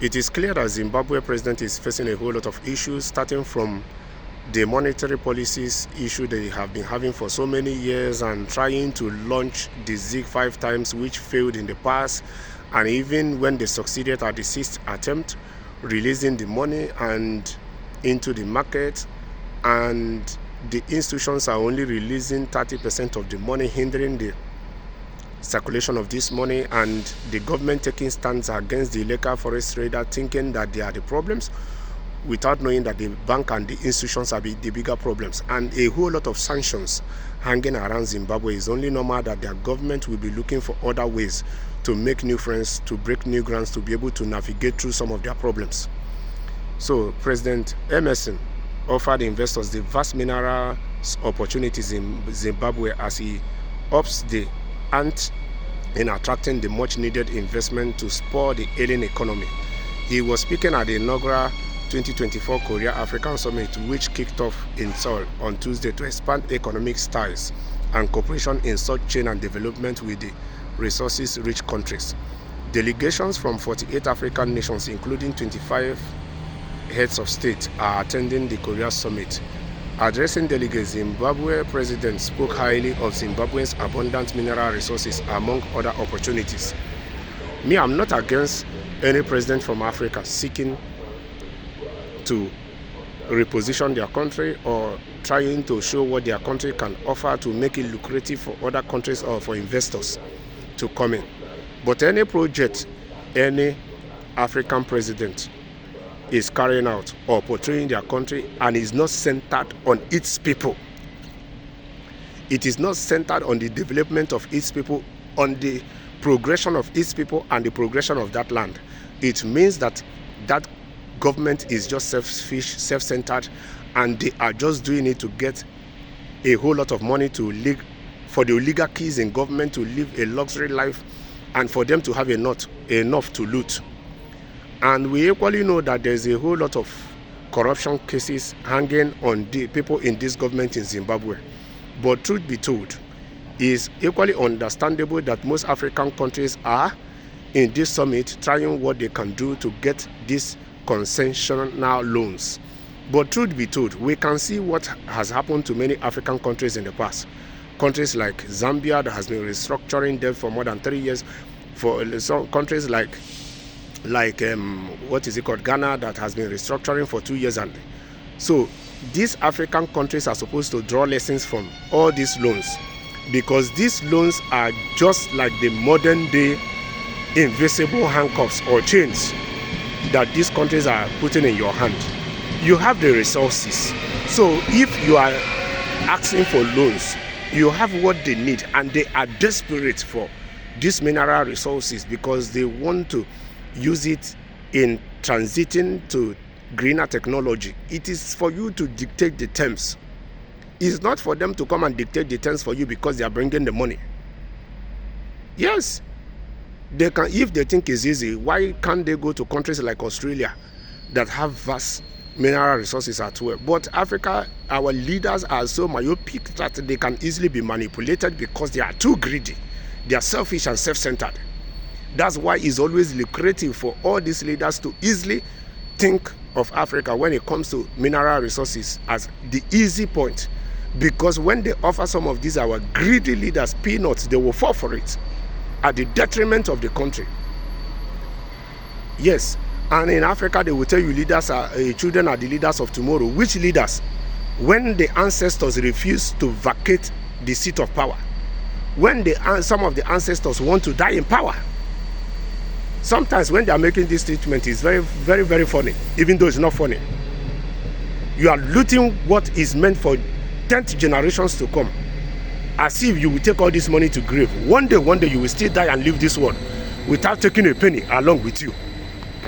It is clear that Zimbabwe president is facing a whole lot of issues, starting from the monetary policies issue they have been having for so many years and trying to launch the ZIG 5 times, which failed in the past, and even when they succeeded at the 6th attempt, releasing the money and into the market, and the institutions are only releasing 30% of the money, hindering the circulation of this money, and the government taking stands against the illegal forest trader, thinking that they are the problems without knowing that the bank and the institutions are the bigger problems, and a whole lot of sanctions hanging around Zimbabwe. Is only normal that their government will be looking for other ways to make new friends, to break new grounds, to be able to navigate through some of their problems. So President Emerson offered investors the vast mineral opportunities in Zimbabwe as he ups the ante in attracting the much needed investment to spur the ailing economy. He was speaking at the inaugural 2024 Korea African Summit, which kicked off in Seoul on Tuesday, to expand economic ties and cooperation in such chain and development with the resources-rich countries. Delegations from 48 African nations, including 25 heads of state, are attending the Korea Summit. Addressing delegates, Zimbabwe president spoke highly of Zimbabwe's abundant mineral resources, among other opportunities. Me, I'm not against any president from Africa seeking to reposition their country or trying to show what their country can offer to make it lucrative for other countries or for investors to come in. But any project any African president is carrying out or portraying their country and is not centered on its people, it is not centered on the development of its people, on the progression of its people and the progression of that land, it means that that government is just selfish, self-centered, and they are just doing it to get a whole lot of money for the oligarchies in government to live a luxury life and for them to have enough to loot. And we equally know that there's a whole lot of corruption cases hanging on the people in this government in Zimbabwe. But truth be told, it's equally understandable that most African countries are in this summit trying what they can do to get these concessional loans. But truth be told, we can see what has happened to many African countries in the past. Countries like Zambia, that has been restructuring debt for more than 3 years. For some countries like Ghana, that has been restructuring for 2 years. And so these African countries are supposed to draw lessons from all these loans, because these loans are just like the modern day invisible handcuffs or chains that these countries are putting in your hand. You have the resources, so if you are asking for loans, you have what they need, and they are desperate for these mineral resources because they want to use it in transiting to greener technology. It is for you to dictate the terms. It's not for them to come and dictate the terms for you because they are bringing the money. Yes, they can. If they think it's easy, why can't they go to countries like Australia that have vast mineral resources at work? But Africa, our leaders are so myopic that they can easily be manipulated because they are too greedy. They are selfish and self-centered. That's why it's always lucrative for all these leaders to easily think of Africa when it comes to mineral resources as the easy point. Because when they offer some of these, our greedy leaders, peanuts, they will fall for it at the detriment of the country. Yes, and in Africa, they will tell you children are the leaders of tomorrow. Which leaders? When the ancestors refuse to vacate the seat of power. When some of the ancestors want to die in power. Sometimes when they are making this statement, it's very, very, very funny, even though it's not funny. You are looting what is meant for 10th generations to come, as if you will take all this money to grave. One day you will still die and leave this world without taking a penny along with you.